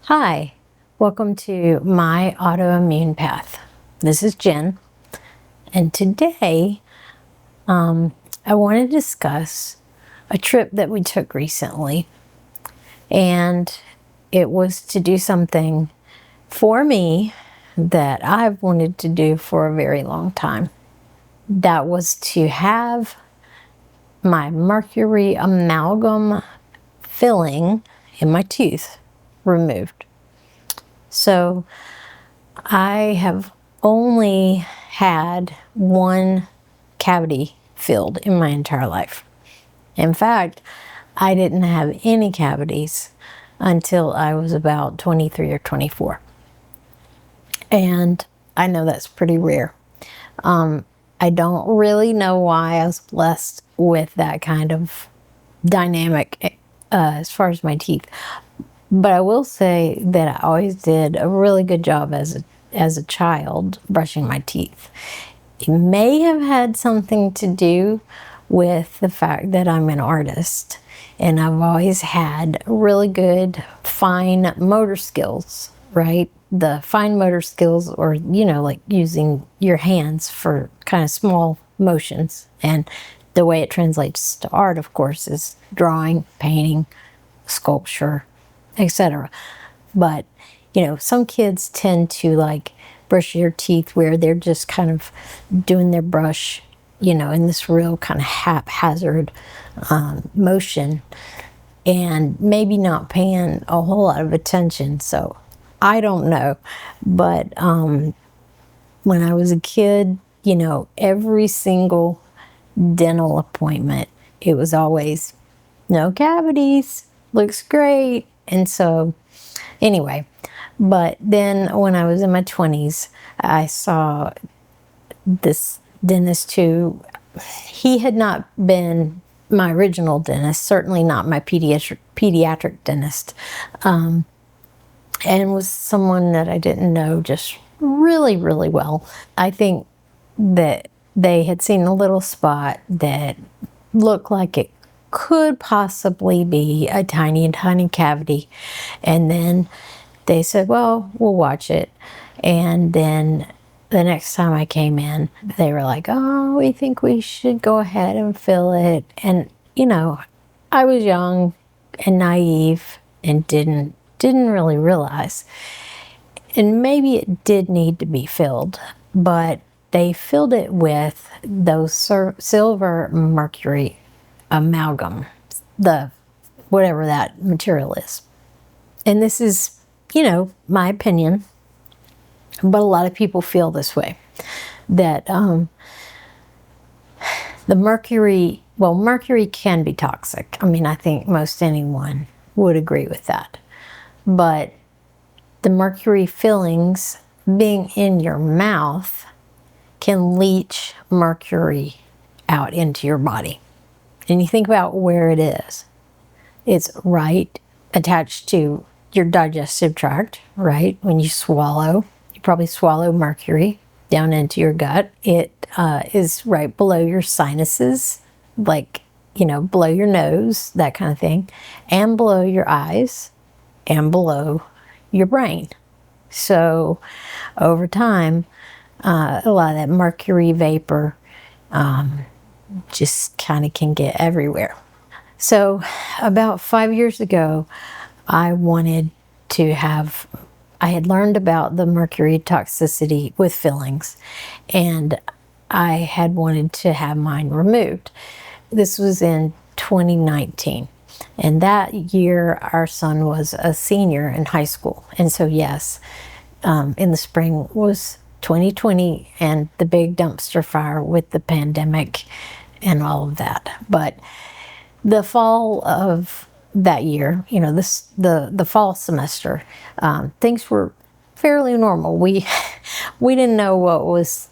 Hi, welcome to my autoimmune path. This is Jen, and today I want to discuss a trip that we took recently, and it was to do something for me that I've wanted to do for a very long time. That was to have my mercury amalgam filling in my tooth removed. So I have only had one cavity filled in my entire life. In fact, I didn't have any cavities until I was about 23 or 24. And I know that's pretty rare. I don't really know why I was blessed with that kind of dynamic as far as my teeth. But I will say that I always did a really good job as a child brushing my teeth. It may have had something to do with the fact that I'm an artist, and I've always had really good fine motor skills, right? The fine motor skills, or like using your hands for kind of small motions. And the way it translates to art, of course, is drawing, painting, sculpture, etc. But some kids tend to like brush their teeth where they're just kind of doing their brush in this real kind of haphazard motion, and maybe not paying a whole lot of attention. So I don't know, but when I was a kid, every single dental appointment, it was always no cavities, looks great. And so anyway, but then when I was in my 20s, I saw this dentist who, he had not been my original dentist, certainly not my pediatric dentist, and was someone that I didn't know just really, really well. I think that they had seen a little spot that looked like it could possibly be a tiny cavity. And then they said, well, we'll watch it. And then the next time I came in, they were like, oh, we think we should go ahead and fill it. And, I was young and naive and didn't really realize. And maybe it did need to be filled, but they filled it with those silver mercury amalgam, the whatever that material is. And this is, my opinion, but a lot of people feel this way, that the mercury can be toxic. I mean, I think most anyone would agree with that. But the mercury fillings being in your mouth can leach mercury out into your body. And you think about where it is. It's right attached to your digestive tract, right? When you swallow, you probably swallow mercury down into your gut. It is right below your sinuses, like, below your nose, that kind of thing, and below your eyes, and below your brain. So over time, a lot of that mercury vapor just kind of can get everywhere. So about 5 years ago, I had learned about the mercury toxicity with fillings, and I had wanted to have mine removed. This was in 2019. And that year, our son was a senior in high school. And so, yes, in the spring was 2020 and the big dumpster fire with the pandemic and all of that. But the fall of that year, the fall semester, things were fairly normal. We didn't know what was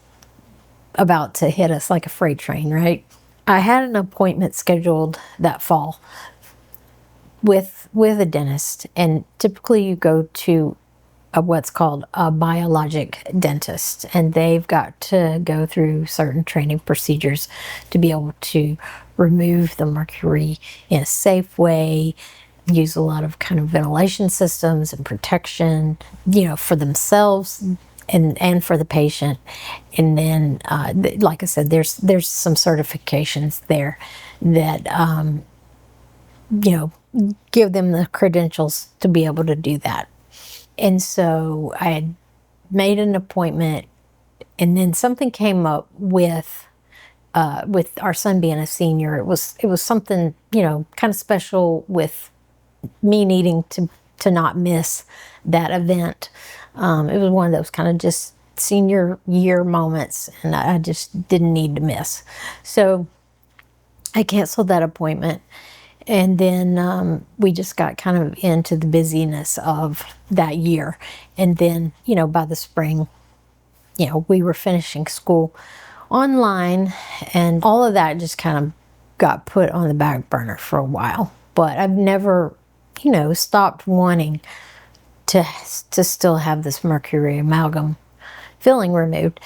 about to hit us like a freight train, right? I had an appointment scheduled that fall with a dentist, and typically you go to what's called a biologic dentist, and they've got to go through certain training procedures to be able to remove the mercury in a safe way use a lot of kind of ventilation systems and protection, for themselves and for the patient. And then, like I said, there's some certifications there that, give them the credentials to be able to do that. And so I had made an appointment, and then something came up with our son being a senior. It was something, kind of special with me needing to not miss that event. It was one of those kind of just senior year moments, and I just didn't need to miss. So I canceled that appointment. And then we just got kind of into the busyness of that year. And then, by the spring, we were finishing school online, and all of that just kind of got put on the back burner for a while. But I've never, stopped wanting to still have this mercury amalgam filling removed.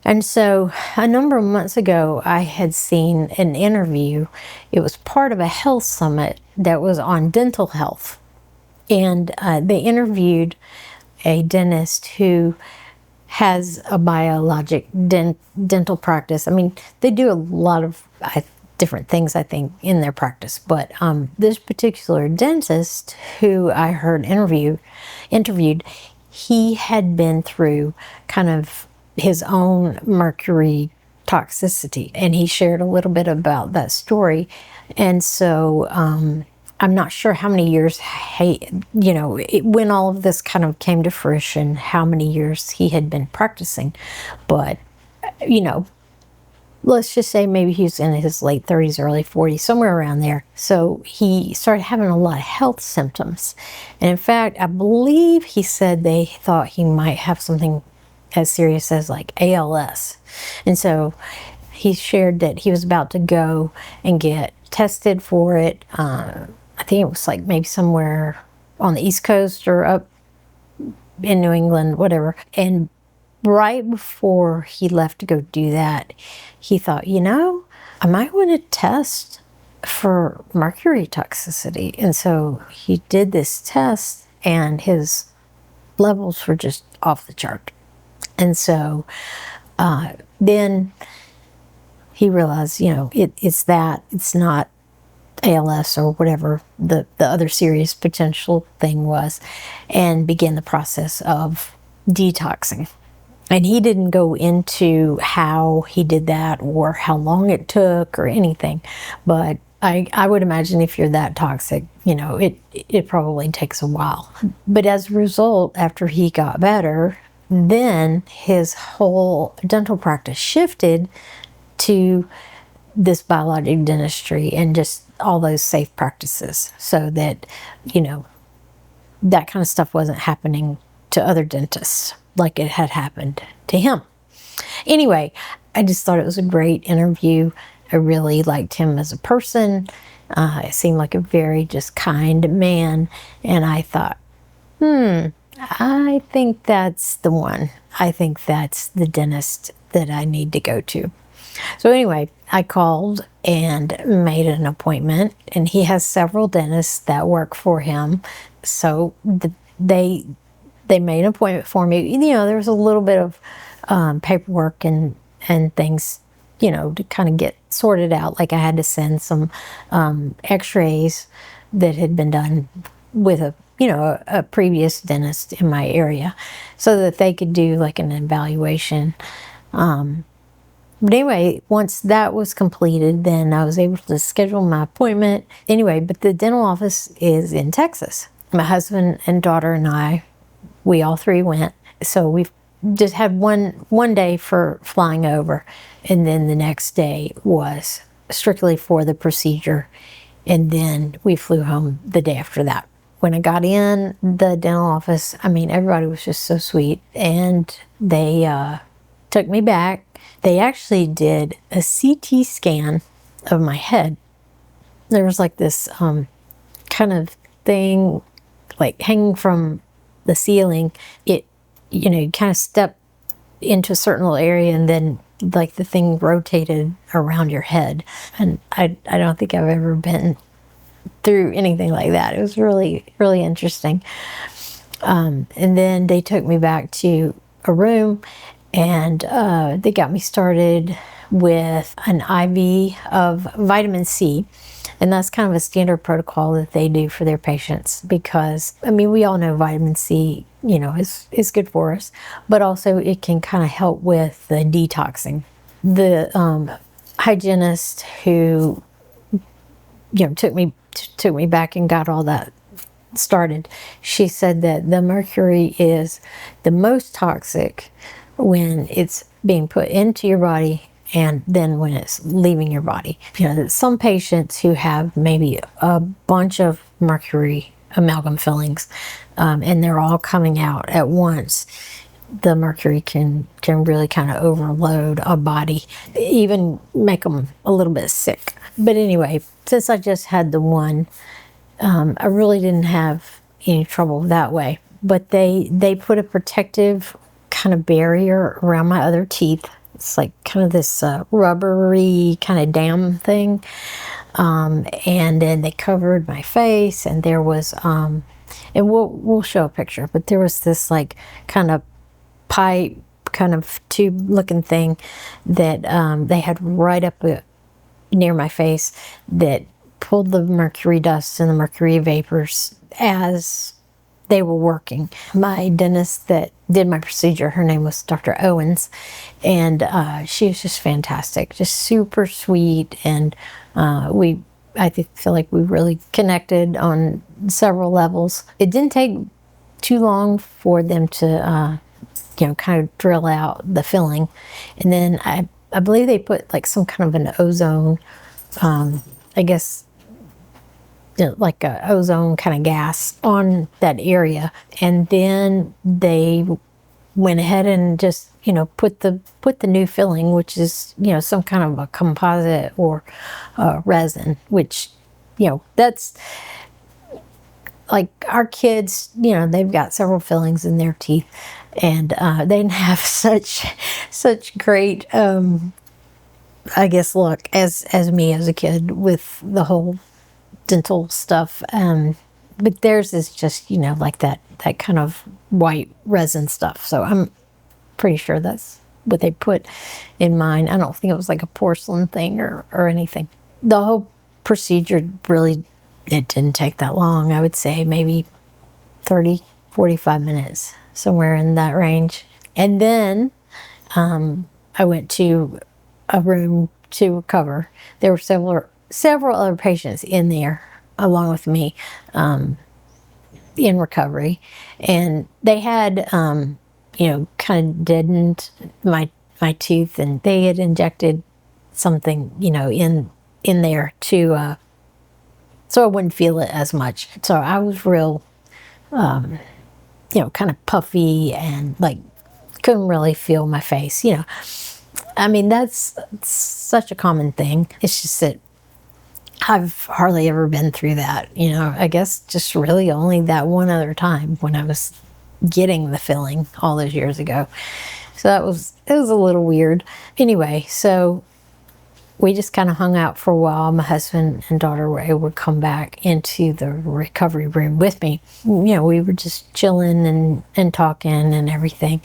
And so a number of months ago, I had seen an interview. It was part of a health summit that was on dental health. And they interviewed a dentist who has a biologic dental practice. I mean, they do a lot of different things, I think, in their practice. But this particular dentist who I heard interviewed, he had been through kind of his own mercury toxicity, and he shared a little bit about that story. And so I'm not sure how many years, when all of this kind of came to fruition, how many years he had been practicing. But, let's just say maybe he was in his late 30s, early 40s, somewhere around there. So he started having a lot of health symptoms. And in fact, I believe he said they thought he might have something as serious as like ALS. And so he shared that he was about to go and get tested for it. I think it was like maybe somewhere on the East Coast or up in New England, whatever. And right before he left to go do that, he thought, I might want to test for mercury toxicity. And so he did this test, and his levels were just off the chart. And so then he realized, it's not ALS or whatever the other serious potential thing was, and began the process of detoxing. And he didn't go into how he did that or how long it took or anything. But I would imagine if you're that toxic, it probably takes a while. But as a result, after he got better, then his whole dental practice shifted to this biologic dentistry and just all those safe practices, so that, that kind of stuff wasn't happening to other dentists like it had happened to him. Anyway, I just thought it was a great interview. I really liked him as a person. He seemed like a very just kind man. And I thought, I think that's the one. I think that's the dentist that I need to go to. So anyway, I called and made an appointment, and he has several dentists that work for him. So they made an appointment for me. There was a little bit of paperwork and things, to kind of get sorted out. Like I had to send some x-rays that had been done with a previous dentist in my area, so that they could do like an evaluation. But anyway, once that was completed, then I was able to schedule my appointment. Anyway, but the dental office is in Texas. My husband and daughter and I, we all three went. So we've just had one day for flying over, and then the next day was strictly for the procedure, and then we flew home the day after that. When I got in the dental office, everybody was just so sweet, and they took me back. They actually did a CT scan of my head. There was like this kind of thing like hanging from the ceiling. It, you kind of step into a certain little area, and then like the thing rotated around your head. And I don't think I've ever been through anything like that. It was really, really interesting. And then they took me back to a room, and they got me started with an IV of vitamin C. And that's kind of a standard protocol that they do for their patients because, I mean, we all know vitamin C, is good for us, but also it can kind of help with the detoxing. The hygienist who, took me back and got all that started, she said that the mercury is the most toxic when it's being put into your body and then when it's leaving your body. Some patients who have maybe a bunch of mercury amalgam fillings, and they're all coming out at once, the mercury can really kind of overload a body, even make them a little bit sick. But anyway, since I just had the one, I really didn't have any trouble that way. But they put a protective kind of barrier around my other teeth. It's like kind of this rubbery kind of dam thing. And then they covered my face, and there was, and we'll show a picture, but there was this like kind of pipe, kind of tube looking thing that they had right up near my face that pulled the mercury dust and the mercury vapors as they were working. My dentist that did my procedure, her name was Dr. Owens, and she was just fantastic, just super sweet, and I feel like we really connected on several levels. It didn't take too long for them to kind of drill out the filling, and then I believe they put like some kind of an ozone, I guess, like a ozone kind of gas on that area, and then they went ahead and just put the new filling, which is some kind of a composite or resin, which that's like our kids, they've got several fillings in their teeth, and they didn't have such great I guess luck as me as a kid with the whole dental stuff, but theirs is just like that kind of white resin stuff, so I'm pretty sure that's what they put in mine. I don't think it was like a porcelain thing or anything. The whole procedure really, it didn't take that long. I would say maybe 30-45 minutes, somewhere in that range. And then I went to a room to recover. There were several other patients in there along with me in recovery, and they had kind of deadened my tooth, and they had injected something in there to so I wouldn't feel it as much. So I was real kind of puffy and like couldn't really feel my face. I mean, that's such a common thing. It's just that I've hardly ever been through that. I guess just really only that one other time when I was getting the filling all those years ago. So it was a little weird. Anyway, so we just kind of hung out for a while. My husband and daughter were able to come back into the recovery room with me. We were just chilling and talking and everything.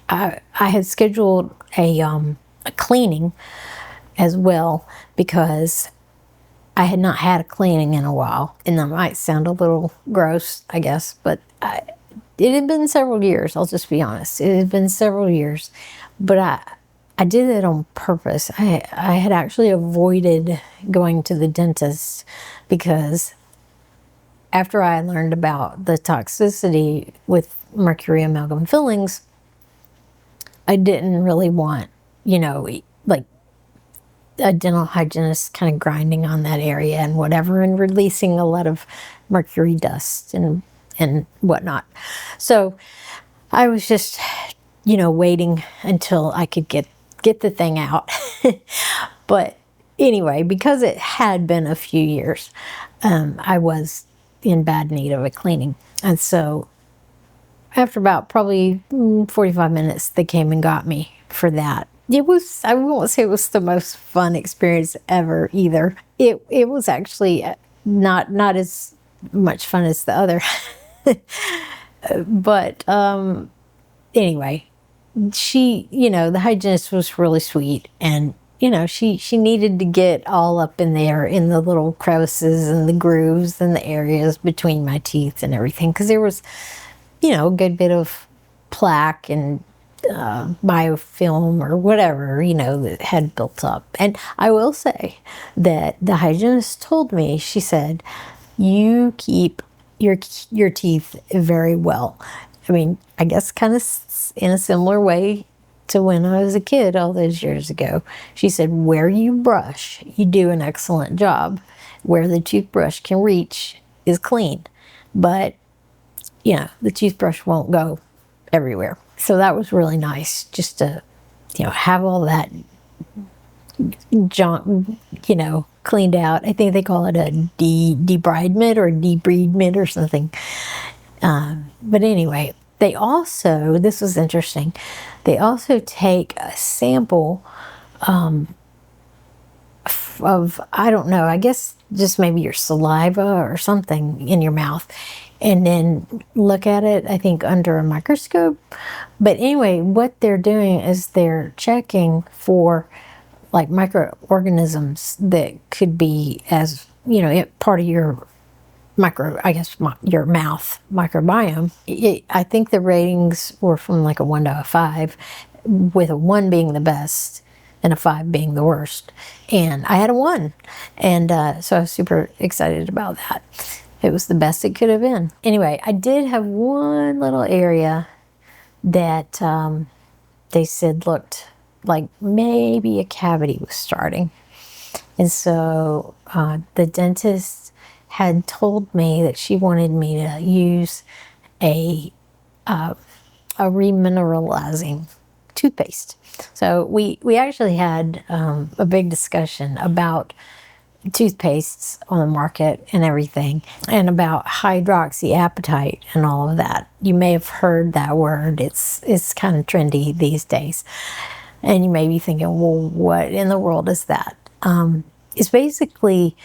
I had scheduled a cleaning as well because I had not had a cleaning in a while. And that might sound a little gross, I guess, but it had been several years. I'll just be honest. It had been several years, but I did it on purpose. I had actually avoided going to the dentist because after I learned about the toxicity with mercury amalgam fillings, I didn't really want, like a dental hygienist kind of grinding on that area and whatever and releasing a lot of mercury dust and whatnot. So I was just, waiting until I could get the thing out. But anyway, because it had been a few years, I was in bad need of a cleaning. And so after about probably 45 minutes, they came and got me for that. It was, I won't say it was the most fun experience ever either. It was actually not as much fun as the other. But anyway, she, the hygienist was really sweet, and she needed to get all up in there in the little crevices and the grooves and the areas between my teeth and everything, because there was a good bit of plaque and biofilm or whatever that had built up. And I will say that the hygienist told me, she said, you keep your teeth very well. I mean, I guess kind of in a similar way to when I was a kid all those years ago. She said, where you brush, you do an excellent job. Where the toothbrush can reach is clean. But, the toothbrush won't go everywhere. So that was really nice, just to, have all that junk, cleaned out. I think they call it a debridement or debridement or something. But anyway, they also, this was interesting, they also take a sample of, I don't know, I guess just maybe your saliva or something in your mouth, and then look at it, I think, under a microscope. But anyway, what they're doing is they're checking for like microorganisms that could be, as part of your your mouth microbiome. I think the ratings were from like a 1 to a 5, with a 1 being the best and a 5 being the worst. And I had a 1. And so I was super excited about that. It was the best it could have been. Anyway, I did have one little area that they said looked like maybe a cavity was starting. And so the dentist had told me that she wanted me to use a remineralizing toothpaste. So we actually had a big discussion about toothpastes on the market and everything, and about hydroxyapatite and all of that. You may have heard that word. It's kind of trendy these days. And you may be thinking, well, what in the world is that? It's basically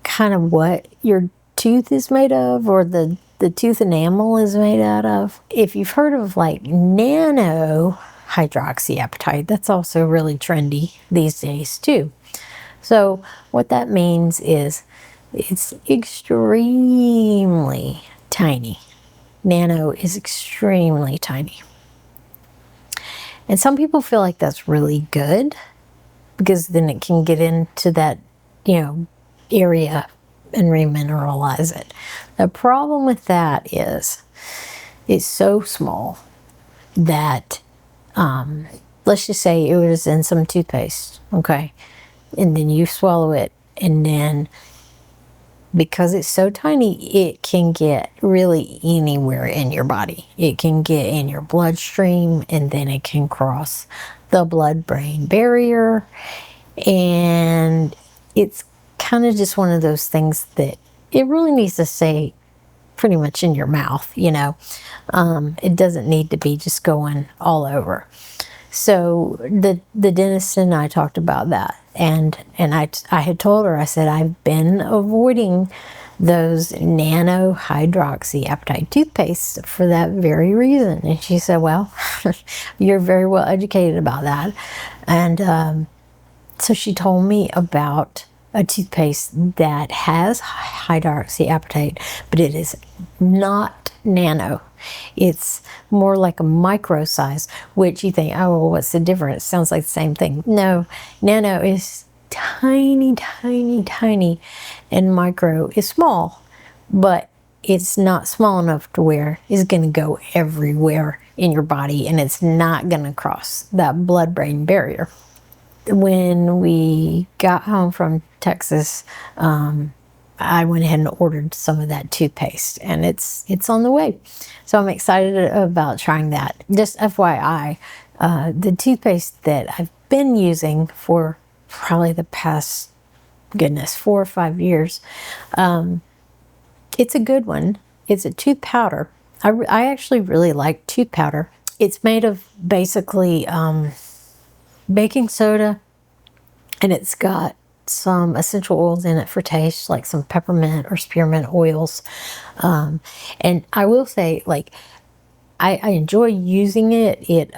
kind of what your tooth is made of, or the tooth enamel is made out of. If you've heard of like nano hydroxyapatite, that's also really trendy these days too. So what that means is it's extremely tiny. Nano is extremely tiny. And some people feel like that's really good, because then it can get into that, area and remineralize it. The problem with that is it's so small that, let's just say it was in some toothpaste, okay? And then you swallow it, and then because it's so tiny, it can get really anywhere in your body. It can get in your bloodstream, and then it can cross the blood-brain barrier. And it's kind of just one of those things that it really needs to stay pretty much in your mouth, It doesn't need to be just going all over. So the dentist and I talked about that, and I had told her, I said, I've been avoiding those nano hydroxyapatite toothpaste for that very reason. And she said, well, you're very well educated about that. And so she told me about a toothpaste that has hydroxyapatite, but it is not nano. It's more like a micro size, which you think, oh, well, what's the difference? Sounds like the same thing. No, nano is tiny, tiny, tiny, and micro is small, but it's not small enough to where it's going to go everywhere in your body, and it's not going to cross that blood-brain barrier. When we got home from Texas, I went ahead and ordered some of that toothpaste, and it's on the way. So I'm excited about trying that. Just FYI, the toothpaste that I've been using for probably the past, 4 or 5 years, it's a good one. It's a tooth powder. I actually really like tooth powder. It's made of basically baking soda, and it's got some essential oils in it for taste, like some peppermint or spearmint oils. And I will say, like, I enjoy using it. It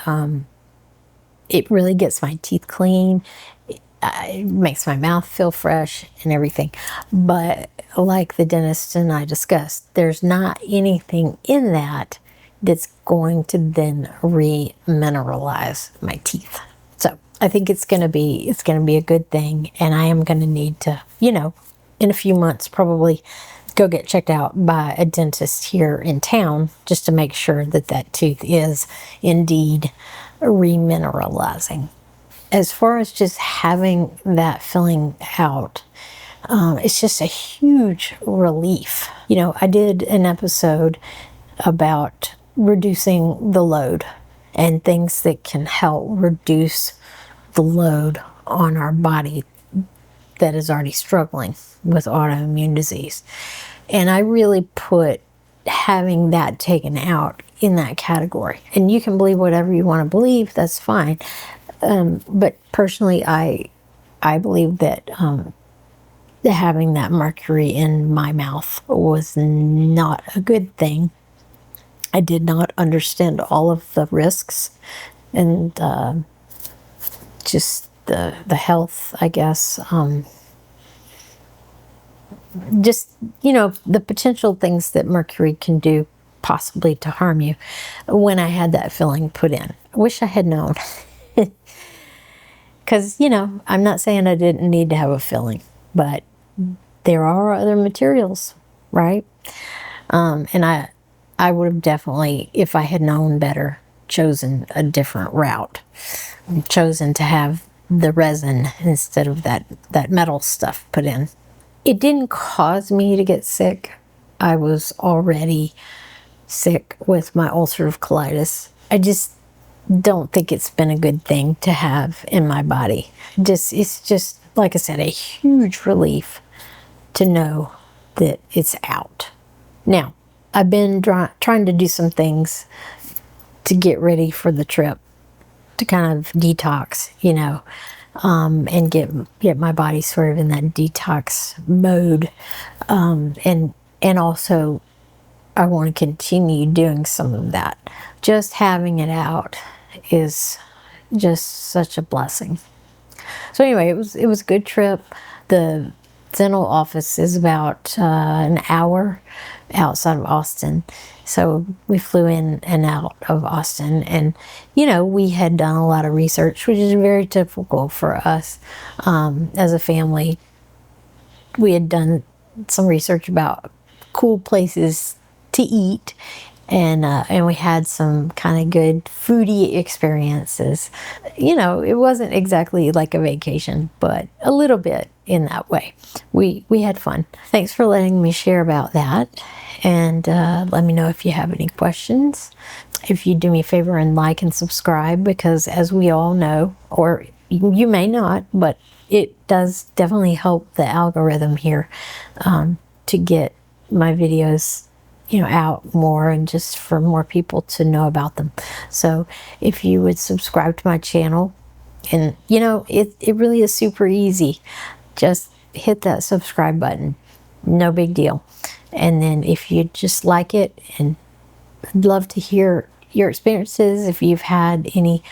really gets my teeth clean. It makes my mouth feel fresh and everything. But like the dentist and I discussed, there's not anything in that that's going to then remineralize my teeth. So I think it's gonna be a good thing, and I am gonna need to, in a few months probably go get checked out by a dentist here in town just to make sure that that tooth is indeed remineralizing. As far as just having that filling out, it's just a huge relief. I did an episode about reducing the load and things that can help reduce the load on our body that is already struggling with autoimmune disease. And I really put having that taken out in that category. And you can believe whatever you want to believe, that's fine. But personally, I believe that having that mercury in my mouth was not a good thing. I did not understand all of the risks and just the health, I guess. Just, the potential things that mercury can do possibly to harm you when I had that filling put in. I wish I had known. Because, I'm not saying I didn't need to have a filling, but there are other materials, right? And I would have definitely, if I had known better, chosen a different route. Chosen to have the resin instead of that metal stuff put in. It didn't cause me to get sick. I was already sick with my ulcerative colitis. I just don't think it's been a good thing to have in my body. It's just, like I said, a huge relief to know that it's out. Now, I've been trying to do some things to get ready for the trip, to kind of detox, and get my body sort of in that detox mode. And also, I want to continue doing some of that. Just having it out is just such a blessing. So anyway, it was a good trip. The dental office is about an hour outside of Austin. So we flew in and out of Austin, and we had done a lot of research, which is very typical for us as a family. We had done some research about cool places to eat, and we had some kind of good foodie experiences. It wasn't exactly like a vacation, but a little bit in that way. We had fun. Thanks for letting me share about that, and let me know if you have any questions. If you do me a favor and like and subscribe, because as we all know, or you may not, but it does definitely help the algorithm here to get my videos out more, and just for more people to know about them. So if you would subscribe to my channel, and it really is super easy. Just hit that subscribe button, no big deal. And then if you just like it, and I'd love to hear your experiences, if you've had any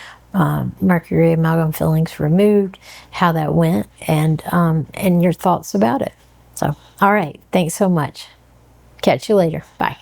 mercury amalgam fillings removed, how that went, and your thoughts about it. So all right, thanks so much. Catch you later. Bye.